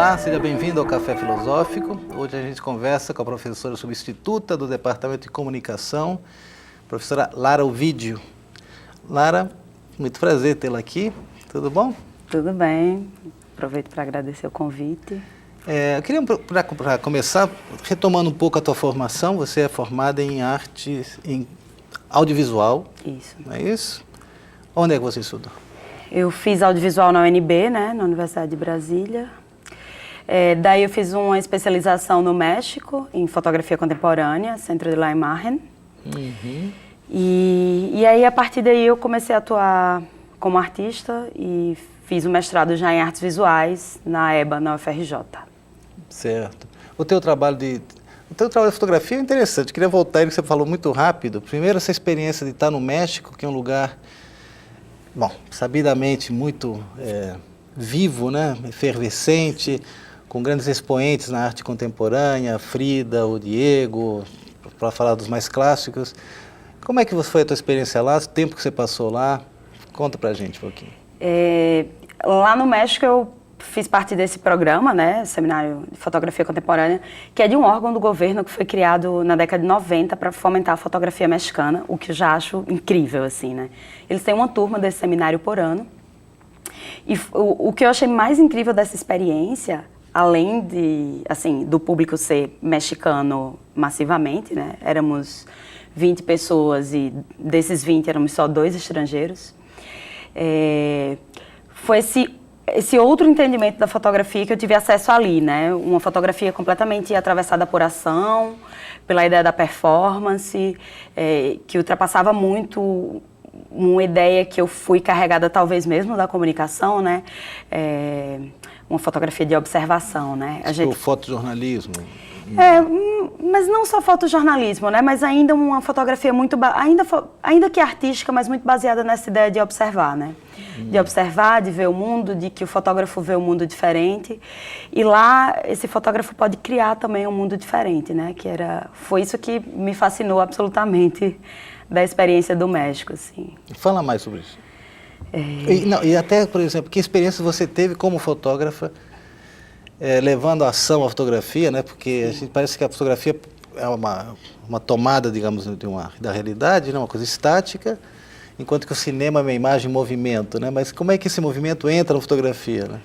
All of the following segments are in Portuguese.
Olá, seja bem-vindo ao Café Filosófico. Hoje a gente conversa com a professora substituta do Departamento de Comunicação, professora Lara Ovidio. Lara, muito prazer tê-la aqui. Tudo bom? Tudo bem. Aproveito para agradecer o convite. Eu queria, para começar, retomando um pouco a tua formação. Você é formada em artes, em audiovisual. Isso. Não é isso? Onde é que você estudou? Eu fiz audiovisual na UNB, né, na Universidade de Brasília. Daí eu fiz uma especialização no México, em fotografia contemporânea, Centro de La Imagen. Uhum. E aí, a partir daí, eu comecei a atuar como artista e fiz o mestrado já em artes visuais na EBA, na UFRJ. Certo. O teu trabalho de fotografia é interessante. Eu queria voltar ele que você falou muito rápido. Primeiro, essa experiência de estar no México, que é um lugar, bom, sabidamente muito vivo, né, efervescente, com grandes expoentes na arte contemporânea, Frida, o Diego, para falar dos mais clássicos. Como é que foi a tua experiência lá, o tempo que você passou lá? Conta pra gente um pouquinho. Lá no México eu fiz parte desse programa, né, Seminário de Fotografia Contemporânea, que é de um órgão do governo que foi criado na década de 90 para fomentar a fotografia mexicana, o que eu já acho incrível, assim, né. Eles têm uma turma desse seminário por ano. E o que eu achei mais incrível dessa experiência, além de, assim, do público ser mexicano massivamente, né, éramos 20 pessoas e desses 20 éramos só 2 estrangeiros, foi esse outro entendimento da fotografia que eu tive acesso ali, né, uma fotografia completamente atravessada por ação, pela ideia da performance, que ultrapassava muito uma ideia que eu fui carregada talvez mesmo da comunicação, né, uma fotografia de observação, né. O fotojornalismo. Mas não só fotojornalismo, né, mas ainda uma fotografia muito, ainda que artística, mas muito baseada nessa ideia de observar, né, de observar, de ver o mundo, de que o fotógrafo vê um mundo diferente, e lá esse fotógrafo pode criar também um mundo diferente, né, foi isso que me fascinou absolutamente da experiência do México, assim. Fala mais sobre isso. E até, por exemplo, que experiência você teve como fotógrafa, levando a ação à fotografia, né? Porque a gente parece que a fotografia é uma tomada, digamos, da realidade, né? Uma coisa estática, enquanto que o cinema é uma imagem em movimento, né? Mas como é que esse movimento entra na fotografia, né?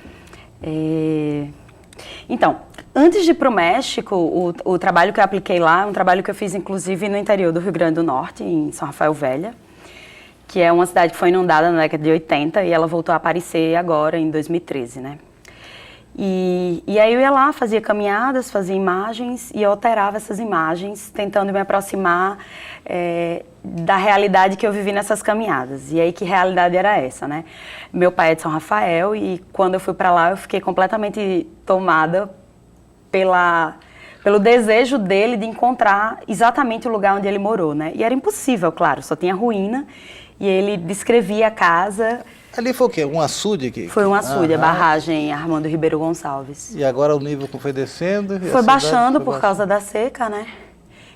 Então, antes de ir para o México, o trabalho que eu apliquei lá é um trabalho que eu fiz, inclusive, no interior do Rio Grande do Norte, em São Rafael Velha, que é uma cidade que foi inundada na década de 80 e ela voltou a aparecer agora, em 2013, né? E aí eu ia lá, fazia caminhadas, fazia imagens e eu alterava essas imagens, tentando me aproximar da realidade que eu vivi nessas caminhadas. E aí, que realidade era essa, né? Meu pai é de São Rafael e quando eu fui para lá eu fiquei completamente tomada pelo desejo dele de encontrar exatamente o lugar onde ele morou, né? E era impossível, claro, só tinha ruína e ele descrevia a casa. Ali foi o quê? Um açude aqui? Foi um açude, a barragem Armando Ribeiro Gonçalves. E agora o nível foi descendo? Foi baixando por causa da seca, né?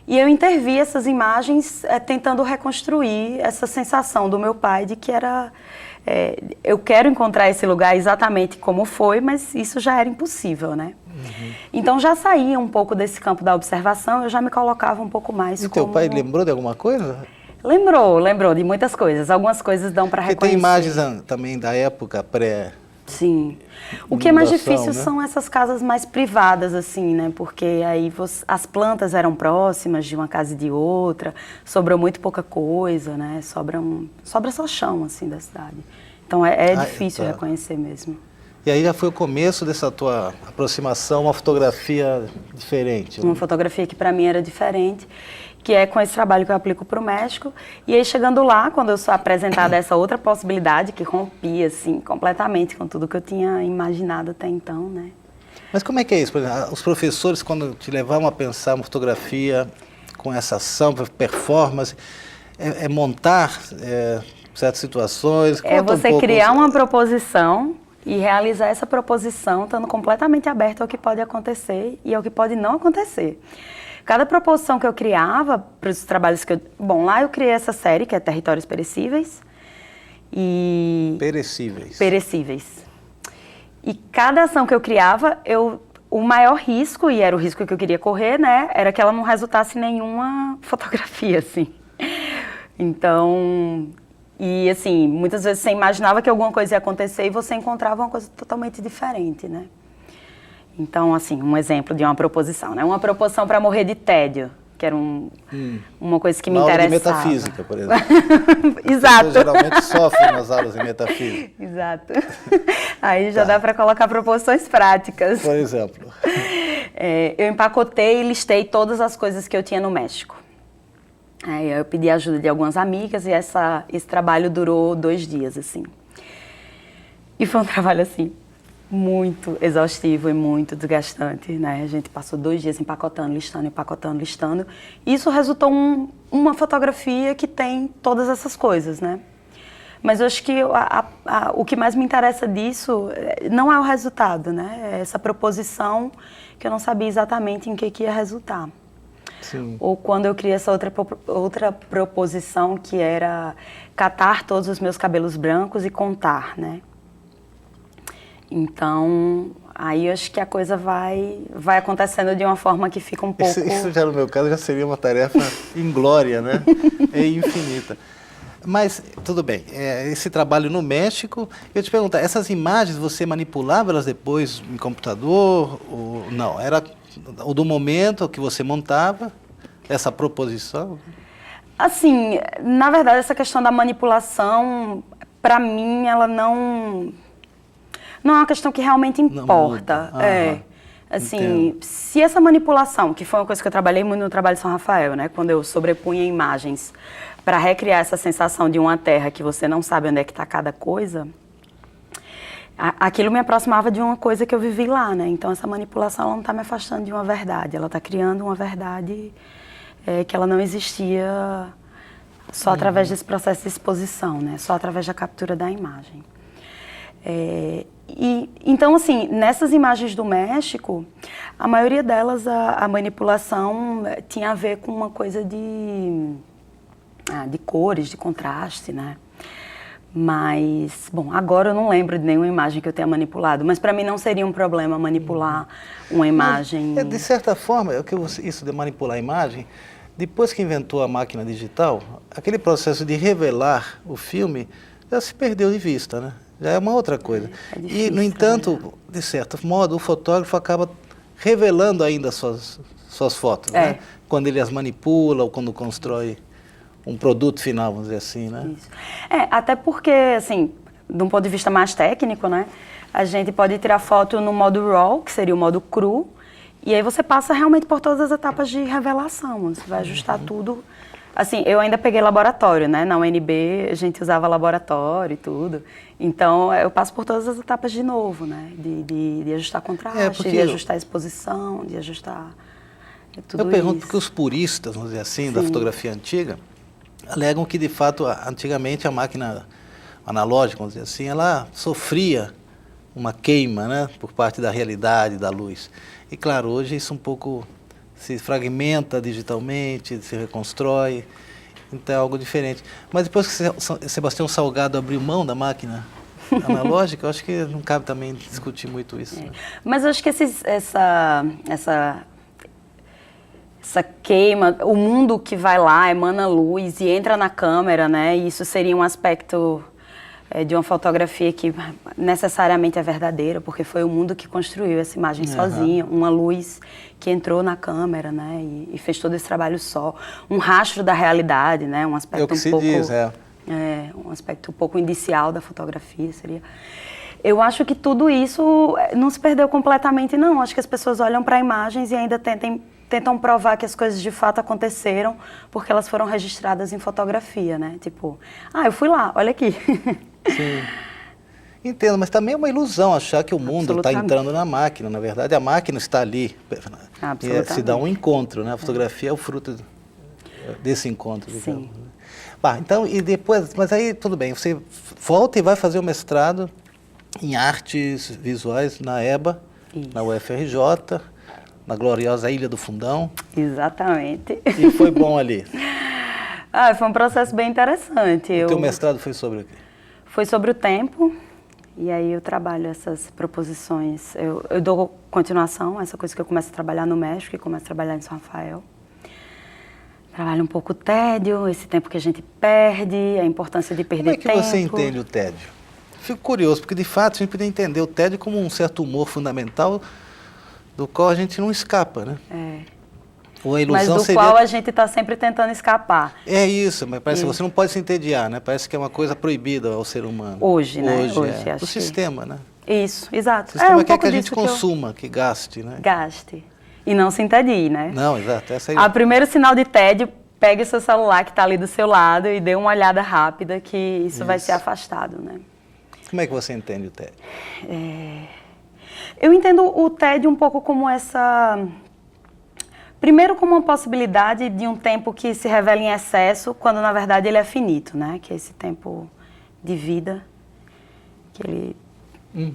E eu intervi essas imagens tentando reconstruir essa sensação do meu pai de que era... eu quero encontrar esse lugar exatamente como foi, mas isso já era impossível, né? Uhum. Então já saía um pouco desse campo da observação, eu já me colocava um pouco mais como... E teu pai lembrou de alguma coisa? Lembrou de muitas coisas. Algumas coisas dão para reconhecer. Tem imagens também da época pré... Sim. O que é mais difícil, né, são essas casas mais privadas, assim, né? Porque aí as plantas eram próximas de uma casa e de outra, sobrou muito pouca coisa, né? Sobra só chão, assim, da cidade. Então é difícil reconhecer mesmo. E aí já foi o começo dessa tua aproximação, uma fotografia diferente. Uma fotografia que para mim era diferente, que é com esse trabalho que eu aplico para o México. E aí, chegando lá, quando eu sou apresentada a essa outra possibilidade, que rompia, assim, completamente com tudo que eu tinha imaginado até então, né? Mas como é que é isso? Por exemplo, os professores, quando te levavam a pensar uma fotografia com essa ação, performance, montar certas situações? É você criar uma proposição e realizar essa proposição estando completamente aberto ao que pode acontecer e ao que pode não acontecer. Cada proposição que eu criava para os trabalhos que eu... Bom, lá eu criei essa série, que é Territórios Perecíveis. Perecíveis. Perecíveis. E cada ação que eu criava, o maior risco, e era o risco que eu queria correr, né, era que ela não resultasse em nenhuma fotografia, assim. Então, e assim, muitas vezes você imaginava que alguma coisa ia acontecer e você encontrava uma coisa totalmente diferente, né? Então, assim, um exemplo de uma proposição, né? Uma proposição para morrer de tédio, que era uma coisa que me interessava. Aula de metafísica, por exemplo. Exato. Você geralmente sofre nas aulas de metafísica. Exato. Aí já dá para colocar proposições práticas. Por exemplo. Eu empacotei e listei todas as coisas que eu tinha no México. Aí eu pedi a ajuda de algumas amigas e esse trabalho durou 2 dias, assim. E foi um trabalho, assim, muito exaustivo e muito desgastante, né? A gente passou 2 dias empacotando, listando. E isso resultou uma fotografia que tem todas essas coisas, né? Mas eu acho que o que mais me interessa disso não é o resultado, né? É essa proposição que eu não sabia exatamente em que ia resultar. Sim. Ou quando eu criei essa outra proposição que era catar todos os meus cabelos brancos e contar, né? Então, aí eu acho que a coisa vai acontecendo de uma forma que fica um pouco... Isso já no meu caso já seria uma tarefa inglória, né? E infinita. Mas, tudo bem, esse trabalho no México, eu te perguntar, essas imagens você manipulava elas depois em computador? Ou não? Era o do momento que você montava, essa proposição? Assim, na verdade, essa questão da manipulação, para mim, ela não é uma questão que realmente importa. Assim, entendo. Se essa manipulação, que foi uma coisa que eu trabalhei muito no trabalho de São Rafael, né, quando eu sobrepunha imagens para recriar essa sensação de uma terra que você não sabe onde é que está cada coisa, aquilo me aproximava de uma coisa que eu vivi lá, né? Então essa manipulação ela não está me afastando de uma verdade, ela está criando uma verdade que ela não existia só através desse processo de exposição, né? Só através da captura da imagem. Então, assim, nessas imagens do México, a maioria delas, a manipulação tinha a ver com uma coisa de cores, de contraste, né? Mas, bom, agora eu não lembro de nenhuma imagem que eu tenha manipulado, mas para mim não seria um problema manipular uma imagem... De certa forma, isso de manipular a imagem, depois que inventou a máquina digital, aquele processo de revelar o filme já se perdeu de vista, né? Já é uma outra coisa. Difícil, e, no entanto, de certo modo, o fotógrafo acaba revelando ainda suas fotos, né? Quando ele as manipula ou quando constrói um produto final, vamos dizer assim, né? Isso. Até porque, assim, de um ponto de vista mais técnico, né? A gente pode tirar foto no modo RAW, que seria o modo cru, e aí você passa realmente por todas as etapas de revelação. Você vai ajustar tudo. Assim, eu ainda peguei laboratório, né? Na UNB a gente usava laboratório e tudo. Então, eu passo por todas as etapas de novo, né? De ajustar contraste, de ajustar a exposição, de ajustar tudo isso. Eu pergunto porque os puristas, vamos dizer assim, da fotografia antiga, alegam que, de fato, antigamente a máquina analógica, vamos dizer assim, ela sofria uma queima, né? Por parte da realidade, da luz. E, claro, hoje isso um pouco se fragmenta digitalmente, se reconstrói, então é algo diferente. Mas depois que Sebastião Salgado abriu mão da máquina analógica, eu acho que não cabe também discutir muito isso. Né? Mas eu acho que essa queima, o mundo que vai lá, emana luz e entra na câmera, né? E isso seria um aspecto de uma fotografia que necessariamente é verdadeira, porque foi o mundo que construiu essa imagem sozinha, uma luz que entrou na câmera, né, e fez todo esse trabalho só, um rastro da realidade, né, um aspecto um aspecto um pouco indicial da fotografia seria. Eu acho que tudo isso não se perdeu completamente, não. Acho que as pessoas olham para imagens e ainda tentam provar que as coisas de fato aconteceram porque elas foram registradas em fotografia, né? Tipo, eu fui lá, olha aqui. Sim. Entendo, mas também é uma ilusão achar que o mundo está entrando na máquina. Na verdade, a máquina está ali. Se dá um encontro, né? A fotografia é o fruto desse encontro. Sim. Então, e depois, mas aí tudo bem, você volta e vai fazer o mestrado em artes visuais na EBA, na UFRJ, na gloriosa Ilha do Fundão. Exatamente. E foi bom ali? Foi um processo bem interessante. O teu mestrado foi sobre o quê? Foi sobre o tempo E aí eu trabalho essas proposições. Eu dou continuação a essa coisa que eu começo a trabalhar no México e começo a trabalhar em São Rafael. Trabalho um pouco o tédio, esse tempo que a gente perde, a importância de perder tempo. Como é que você entende o tédio? Fico curioso, porque de fato a gente poderia entender o tédio como um certo humor fundamental do qual a gente não escapa, né? Ou a ilusão mas do seria... qual a gente está sempre tentando escapar. É isso, mas parece que você não pode se entediar, né? Parece que é uma coisa proibida ao ser humano. Hoje, né? Hoje acho o sistema, né? Isso, exato. O sistema quer pouco que a gente disso consuma, que gaste, né? Gaste. E não se entedie, né? Não, exato. Essa aí... A primeiro sinal de tédio, pegue o seu celular que está ali do seu lado e dê uma olhada rápida que isso vai ser afastado, né? Como é que você entende o tédio? Eu entendo o tédio um pouco como essa... Primeiro como uma possibilidade de um tempo que se revela em excesso, quando na verdade ele é finito, né? Que é esse tempo de vida, que ele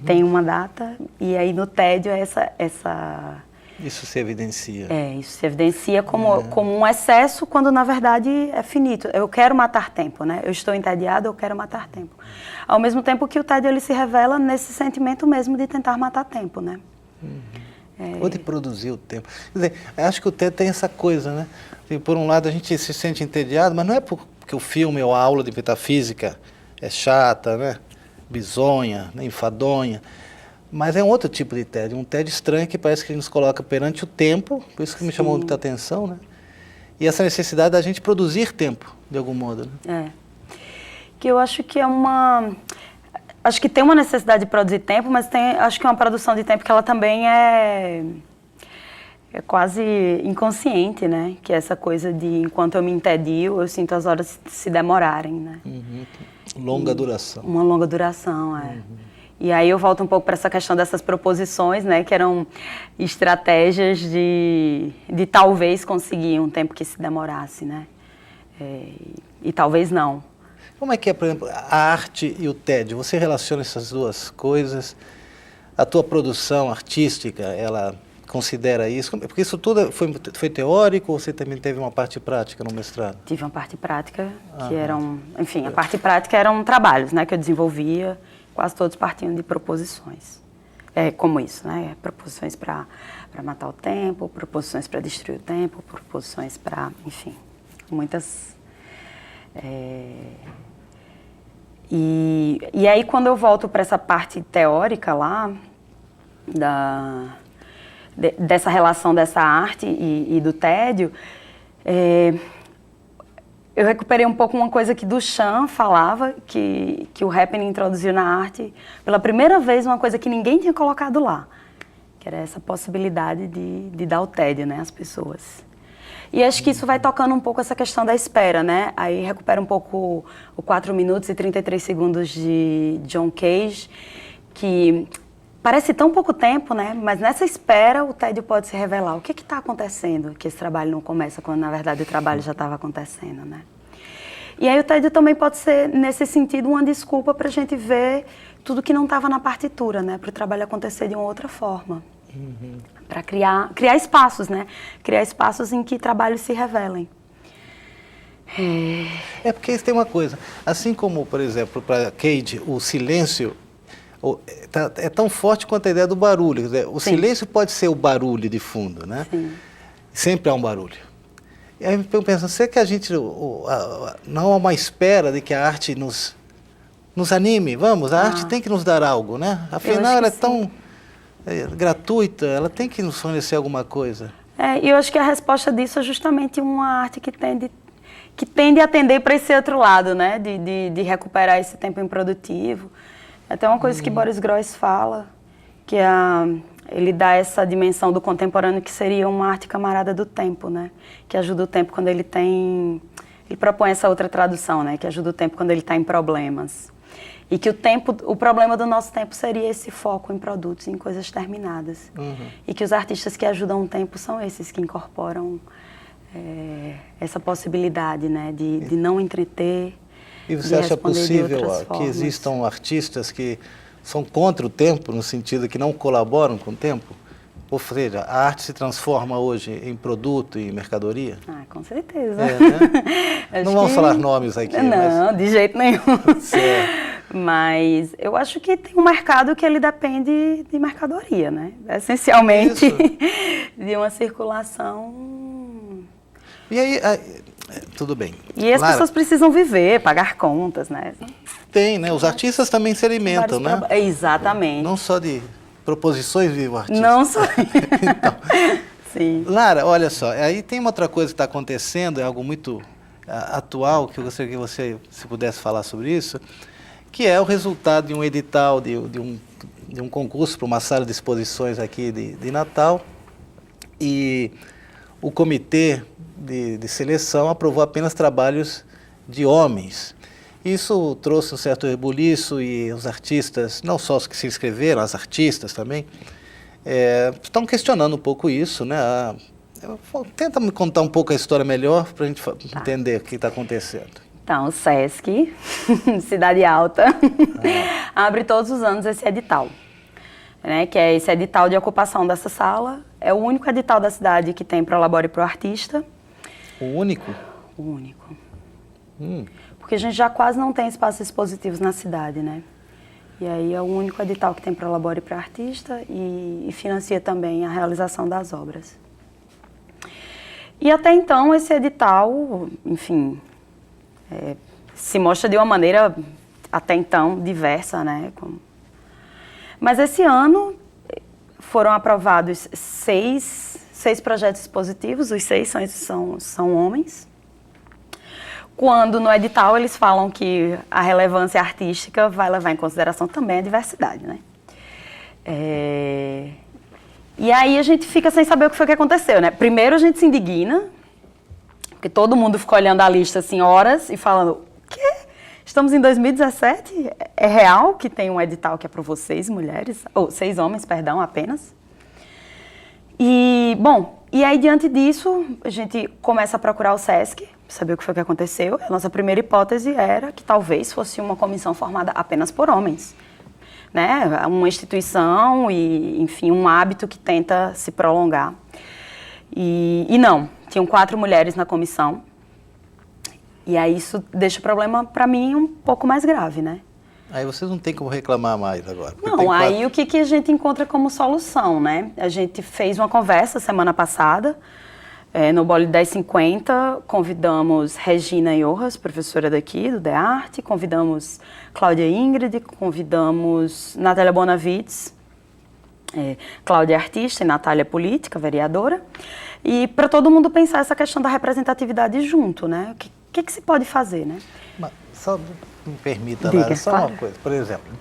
tem uma data, e aí no tédio é essa... Isso se evidencia. Isso se evidencia como um excesso, quando na verdade é finito. Eu quero matar tempo, né? Eu estou entediado, eu quero matar tempo. Ao mesmo tempo que o tédio ele se revela nesse sentimento mesmo de tentar matar tempo, né? Ou de produzir o tempo. Quer dizer, eu acho que o tédio tem essa coisa, né? Assim, por um lado a gente se sente entediado, mas não é porque o filme ou a aula de metafísica é chata, né? Bizonha, né? Enfadonha. Mas é um outro tipo de tédio, um tédio estranho que parece que nos coloca perante o tempo, por isso que me chamou muita atenção, né? E essa necessidade da gente produzir tempo, de algum modo, né? Que eu acho que é uma... Acho que tem uma necessidade de produzir tempo, mas acho que é uma produção de tempo que ela também é quase inconsciente, né? Que é essa coisa de, enquanto eu me entedio, eu sinto as horas se demorarem, né? Longa duração. Uma longa duração, E aí eu volto um pouco para essa questão dessas proposições, né? Que eram estratégias de talvez conseguir um tempo que se demorasse, né? E talvez não. Como é que é, por exemplo, a arte e o tédio? Você relaciona essas duas coisas? A tua produção artística, ela considera isso? Porque isso tudo foi teórico ou você também teve uma parte prática no mestrado? Tive uma parte prática, que eram... Enfim, a parte prática eram trabalhos, né? Que eu desenvolvia, quase todos partindo de proposições. Como isso, né? Proposições para matar o tempo, proposições para destruir o tempo, proposições para... Enfim, muitas... E aí, quando eu volto para essa parte teórica lá, dessa relação dessa arte e do tédio, eu recuperei um pouco uma coisa que Duchamp falava, que o Happening introduziu na arte, pela primeira vez, uma coisa que ninguém tinha colocado lá, que era essa possibilidade de dar o tédio, né, às pessoas. E acho que isso vai tocando um pouco essa questão da espera, né? Aí recupera um pouco o 4 minutos e 33 segundos de John Cage, que parece tão pouco tempo, né? Mas nessa espera o tédio pode se revelar. O que está acontecendo que esse trabalho não começa quando na verdade o trabalho já estava acontecendo, né? E aí o tédio também pode ser, nesse sentido, uma desculpa para a gente ver tudo que não estava na partitura, né? Para o trabalho acontecer de uma outra forma. Para criar espaços, né? Criar espaços em que trabalhos se revelem. Porque isso tem uma coisa, assim como, por exemplo, para Cage, o silêncio é tão forte quanto a ideia do barulho. Quer dizer, o silêncio pode ser o barulho de fundo, né? Sim. Sempre há um barulho. E aí eu penso, será que a gente não há uma espera de que a arte nos anime? Vamos, a arte tem que nos dar algo, né? Afinal, ela é tão... gratuita, ela tem que nos fornecer alguma coisa. E eu acho que a resposta disso é justamente uma arte que tende a tender para esse outro lado, né? De recuperar esse tempo improdutivo. Até uma coisa que Boris Groys fala, que ele dá essa dimensão do contemporâneo que seria uma arte camarada do tempo, né? Que ajuda o tempo quando ele tem... Ele propõe essa outra tradução, né? Que ajuda o tempo quando ele está em problemas. E que o problema do nosso tempo seria esse foco em produtos, em coisas terminadas. E que os artistas que ajudam o tempo são esses que incorporam essa possibilidade, né, de não entreter. E você acha possível que existam artistas que são contra o tempo, no sentido que não colaboram com o tempo? Ou seja, a arte se transforma hoje em produto e mercadoria? Com certeza. Né? Não vamos falar nomes aqui. Não, de jeito nenhum. Certo. Mas eu acho que tem um mercado que ele depende de mercadoria, né? Essencialmente de uma circulação. E aí, tudo bem. E as Lara, pessoas precisam viver, pagar contas, né? tem, né? Os artistas também se alimentam, né? Exatamente. Não só de proposições vive o artista. Não só. Então, Sim. Lara, olha só, aí tem uma outra coisa que está acontecendo, é algo muito atual, que eu gostaria que você, se pudesse falar sobre isso, que é o resultado de um edital, de um concurso para uma sala de exposições aqui de Natal, e o comitê de seleção aprovou apenas trabalhos de homens. Isso trouxe um certo rebuliço e os artistas, não só os que se inscreveram, as artistas também, estão questionando um pouco isso, né? Tenta me contar um pouco a história melhor para a gente entender o que está acontecendo. Então, o SESC, Cidade Alta, abre todos os anos esse edital, né? Que é esse edital de ocupação dessa sala. É o único edital da cidade que tem Prolabore pro Artista. O único? O único. Porque a gente já quase não tem espaços expositivos na cidade, né? E aí é o único edital que tem Prolabore pro Artista e financia também a realização das obras. E até então esse edital, enfim, se mostra de uma maneira até então diversa, né? Mas esse ano foram aprovados seis projetos expositivos, os 6 são homens. Quando no edital eles falam que a relevância artística vai levar em consideração também a diversidade, né? E aí a gente fica sem saber o que foi que aconteceu, né? Primeiro a gente se indigna, porque todo mundo ficou olhando a lista assim horas e falando, o quê? Estamos em 2017? É real que tem um edital que aprovou 6 mulheres, ou 6 homens, perdão, apenas? E, bom, e aí diante disso a gente começa a procurar o SESC, saber o que foi que aconteceu. A nossa primeira hipótese era que talvez fosse uma comissão formada apenas por homens, né? Uma instituição e, enfim, um hábito que tenta se prolongar. E não, tinham 4 mulheres na comissão. E aí isso deixa o problema, para mim, um pouco mais grave, né? Aí vocês não tem como reclamar mais agora. Não, aí o que a gente encontra como solução, né? A gente fez uma conversa semana passada, no Bole 1050, convidamos Regina Iorras, professora daqui do DEARTE, convidamos Cláudia Ingrid, convidamos Natália Bonavides, Cláudia é artista e Natália é política, vereadora, e para todo mundo pensar essa questão da representatividade junto, né? O que se pode fazer, né? Mas só me permita, Lara, só uma coisa. Por exemplo,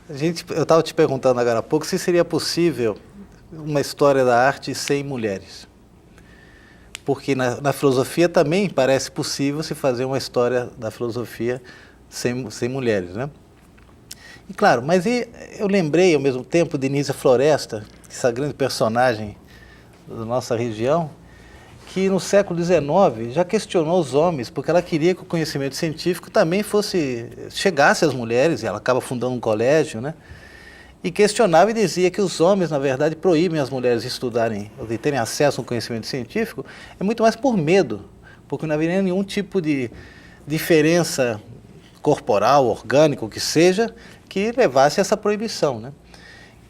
eu estava te perguntando agora há pouco se seria possível uma história da arte sem mulheres. Porque na filosofia também parece possível se fazer uma história da filosofia sem mulheres, né? E claro, mas eu lembrei ao mesmo tempo de Nízia Floresta, essa grande personagem da nossa região, que no século XIX já questionou os homens, porque ela queria que o conhecimento científico também chegasse às mulheres, e ela acaba fundando um colégio, né? E questionava e dizia que os homens, na verdade, proíbem as mulheres de estudarem, ou de terem acesso ao conhecimento científico, é muito mais por medo, porque não haveria nenhum tipo de diferença corporal, orgânico, que seja, que levasse a essa proibição, né?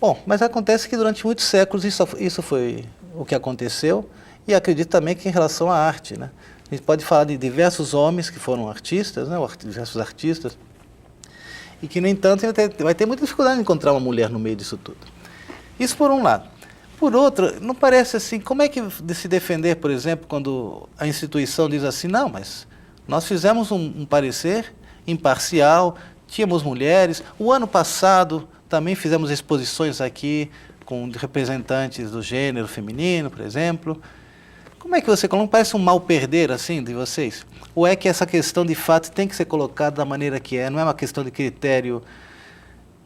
Bom, mas acontece que durante muitos séculos isso foi o que aconteceu, e acredito também que em relação à arte, né? A gente pode falar de diversos homens que foram artistas, né? Diversos artistas, e que, no entanto, vai ter muita dificuldade de encontrar uma mulher no meio disso tudo. Isso por um lado. Por outro, não parece assim, como é que se defender, por exemplo, quando a instituição diz assim, não, mas nós fizemos um parecer imparcial, tínhamos mulheres, o ano passado também fizemos exposições aqui com representantes do gênero feminino, por exemplo. Como é que você coloca? Parece um mal perder, assim, de vocês? Ou é que essa questão, de fato, tem que ser colocada da maneira que é? Não é uma questão de critério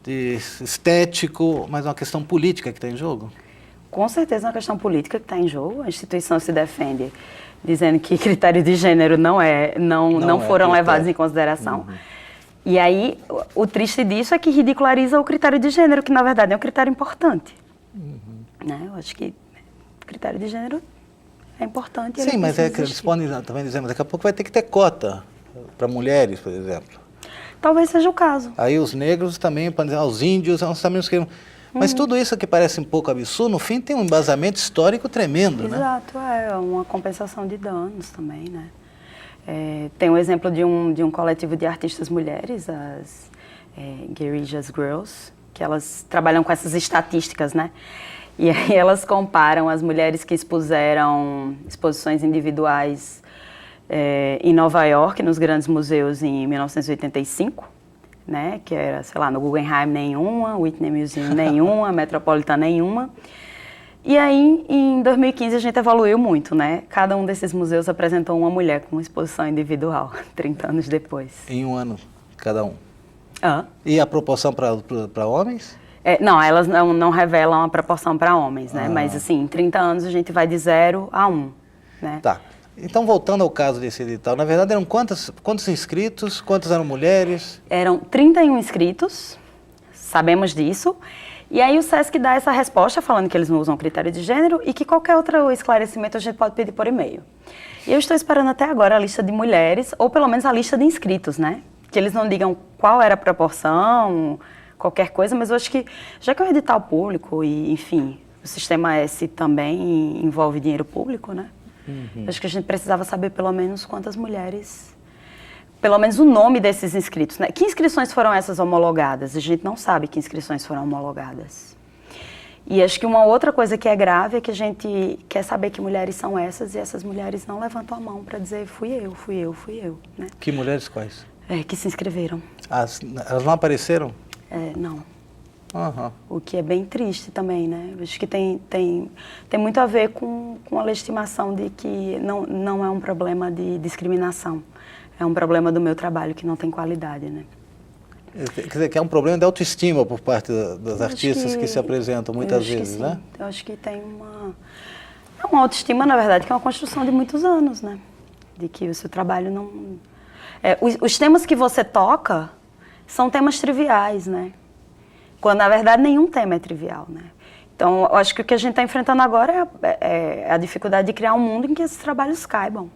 estético, mas uma questão política que está em jogo? Com certeza é uma questão política que está em jogo. A instituição se defende dizendo que critérios de gênero não foram levados em consideração. Uhum. E aí, o triste disso é que ridiculariza o critério de gênero, que na verdade é um critério importante. Uhum. Né? Eu acho que o critério de gênero é importante. Sim, mas eles podem também dizer, mas daqui a pouco vai ter que ter cota para mulheres, por exemplo. talvez seja o caso. Aí os negros também, os índios, nós também não queremos... Mas tudo isso que parece um pouco absurdo, no fim tem um embasamento histórico tremendo, né? Exato, é uma compensação de danos também, né? Tem um exemplo de um coletivo de artistas mulheres, as Guerrillas Girls, que elas trabalham com essas estatísticas, né? E aí elas comparam as mulheres que expuseram exposições individuais em Nova York, nos grandes museus em 1985, né, que era, sei lá, no Guggenheim nenhuma, Whitney Museum nenhuma, Metropolitan nenhuma. E aí, em 2015, a gente evoluiu muito, né? Cada um desses museus apresentou uma mulher com uma exposição individual, 30 anos depois. Em um ano, cada um. Ah. E a proporção para homens? Não, elas não revelam a proporção para homens, né? Mas, assim, em 30 anos a gente vai de 0 a 1, né? Tá. Então, voltando ao caso desse edital, na verdade eram quantos inscritos, quantas eram mulheres? Eram 31 inscritos, sabemos disso. E aí o SESC dá essa resposta falando que eles não usam critério de gênero e que qualquer outro esclarecimento a gente pode pedir por e-mail. E eu estou esperando até agora a lista de mulheres, ou pelo menos a lista de inscritos, né? Que eles não digam qual era a proporção, qualquer coisa, mas eu acho que, já que é um edital público e, enfim, o Sistema S também envolve dinheiro público, né? Acho que a gente precisava saber pelo menos quantas mulheres, pelo menos o nome desses inscritos, né? Que inscrições foram essas homologadas? A gente não sabe que inscrições foram homologadas. E acho que uma outra coisa que é grave é que a gente quer saber que mulheres são essas e essas mulheres não levantam a mão para dizer fui eu, né? Que mulheres quais? Que se inscreveram. Elas não apareceram? Não. Uhum. O que é bem triste também, né? Acho que tem muito a ver com a legitimação de que não é um problema de discriminação. É um problema do meu trabalho que não tem qualidade, né? Quer dizer, que é um problema de autoestima por parte das artistas que se apresentam muitas vezes, né? Eu acho que tem uma autoestima, na verdade, que é uma construção de muitos anos, né? De que o seu trabalho não... os temas que você toca são temas triviais, né? Quando, na verdade, nenhum tema é trivial, né? Então, eu acho que o que a gente está enfrentando agora é a dificuldade de criar um mundo em que esses trabalhos caibam.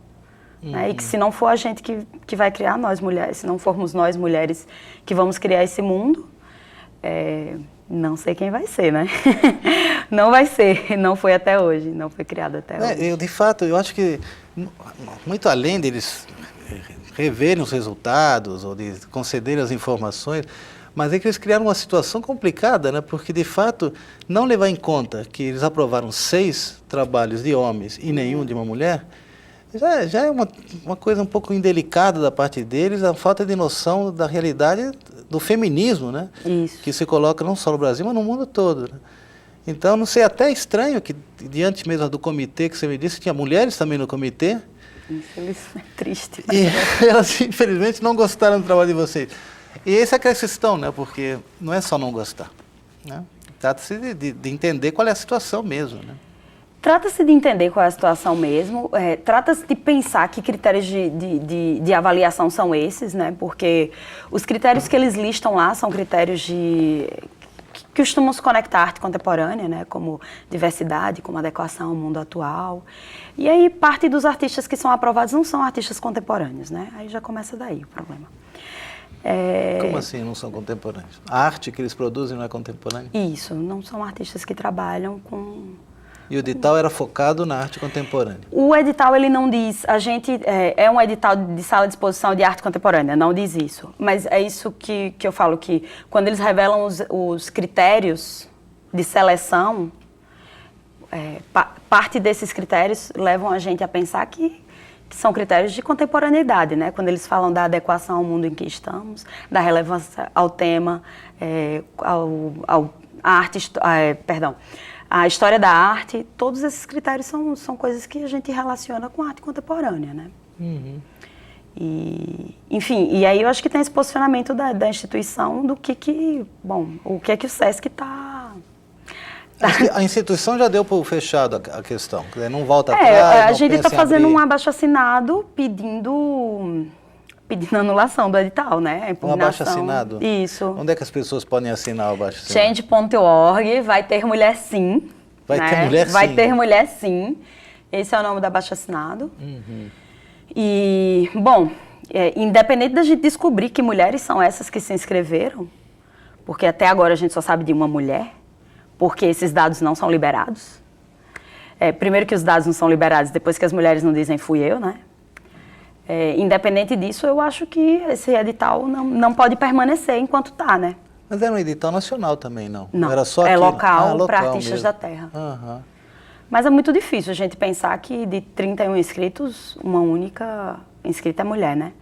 Né? E que se não for a gente que vai criar, nós mulheres, se não formos nós mulheres que vamos criar esse mundo, não sei quem vai ser, né? Não vai ser, não foi até hoje, não foi criado até hoje. De fato, eu acho que, muito além deles reverem os resultados ou de concederem as informações, mas é que eles criaram uma situação complicada, né? Porque, de fato, não levar em conta que eles aprovaram 6 trabalhos de homens e nenhum de uma mulher, já é uma coisa um pouco indelicada da parte deles, a falta de noção da realidade do feminismo, né? Isso. Que se coloca não só no Brasil, mas no mundo todo, né? Então, não sei, até estranho que, diante mesmo do comitê que você me disse, tinha mulheres também no comitê. Isso é triste. E elas, infelizmente, não gostaram do trabalho de vocês. E essa é a questão, né? Porque não é só não gostar, né? Trata-se de entender qual é a situação mesmo, né? Trata-se de entender qual é a situação mesmo, trata-se de pensar que critérios de avaliação são esses, né? Porque os critérios que eles listam lá são critérios que costumam se conectar à arte contemporânea, né? Como diversidade, como adequação ao mundo atual. E aí parte dos artistas que são aprovados não são artistas contemporâneos, né? Aí já começa daí o problema. Como assim não são contemporâneos? A arte que eles produzem não é contemporânea? Isso, não são artistas que trabalham com... E o edital era focado na arte contemporânea? O edital, ele não diz, é um edital de sala de exposição de arte contemporânea, não diz isso. Mas é isso que eu falo, que quando eles revelam os critérios de seleção, parte desses critérios levam a gente a pensar que são critérios de contemporaneidade, né? Quando eles falam da adequação ao mundo em que estamos, da relevância ao tema, a história da arte, todos esses critérios são coisas que a gente relaciona com a arte contemporânea, né? Uhum. Enfim, e aí eu acho que tem esse posicionamento da instituição do o que é que o SESC está... A instituição já deu por fechado a questão, não volta atrás, a gente está fazendo um abaixo-assinado pedindo anulação do edital, né? Um abaixo-assinado? Isso. Onde é que as pessoas podem assinar o abaixo-assinado? Change.org, vai ter mulher sim. Vai ter mulher sim? Vai ter mulher sim. Esse é o nome do abaixo-assinado. Uhum. E, bom, independente da gente descobrir que mulheres são essas que se inscreveram, porque até agora a gente só sabe de uma mulher, porque esses dados não são liberados. Primeiro que os dados não são liberados, depois que as mulheres não dizem fui eu, né? Independente disso, eu acho que esse edital não pode permanecer enquanto está, né? Mas era um edital nacional também, não? Não, era só é aqui, local para local artistas mesmo. da terra. Aham. Mas é muito difícil a gente pensar que de 31 inscritos, uma única inscrita é mulher, né?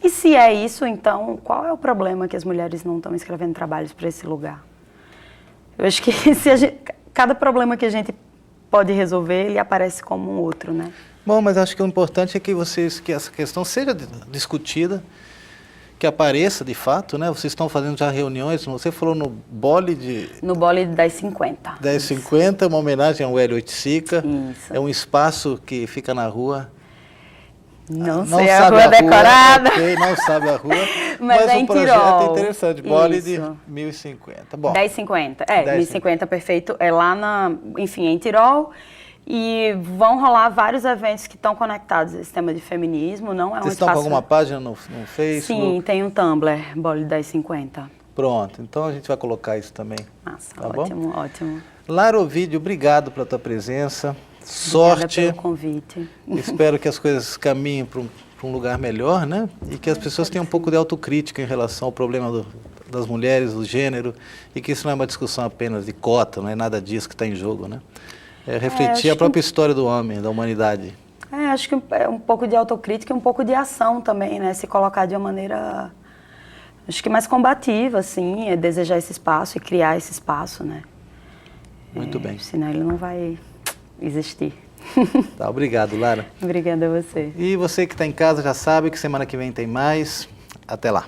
E se é isso, então, qual é o problema que as mulheres não estão escrevendo trabalhos para esse lugar? Eu acho que cada problema que a gente pode resolver, ele aparece como um outro, né? Bom, mas acho que o importante é que essa questão seja discutida, que apareça de fato, né? Vocês estão fazendo já reuniões, você falou no Bole de... No Bole de 1050. 1050, uma homenagem ao Hélio Oiticica. Isso. É um espaço que fica na rua... Não sei a rua decorada. Ok, não sabe a rua. Mas é um em projeto Tirol. interessante, Bole de Isso. 1050. Bom, 1050, 1050. 1050 perfeito, é lá enfim, em Tirol, e vão rolar vários eventos que estão conectados a esse tema de feminismo, não é um vocês estão espaço... com alguma página no Facebook? Sim, tem um Tumblr, Bole de 1050. Pronto, então a gente vai colocar isso também. Massa, Tá ótimo, ótimo. Lara Ovidio, obrigado pela tua presença. Obrigada Sorte. pelo convite. Espero que as coisas caminhem para um lugar melhor, né? E que as pessoas tenham um pouco de autocrítica em relação ao problema das mulheres, do gênero, e que isso não é uma discussão apenas de cota, não é nada disso que está em jogo, né? É refletir a própria história do homem, da humanidade. Acho que é um pouco de autocrítica e um pouco de ação também, né? Se colocar de uma maneira, acho que mais combativa, assim, é desejar esse espaço e criar esse espaço, né? Muito bem. Senão ele não vai existir. Tá, obrigado, Lara. Obrigada a você. E você que está em casa já sabe que semana que vem tem mais. Até lá.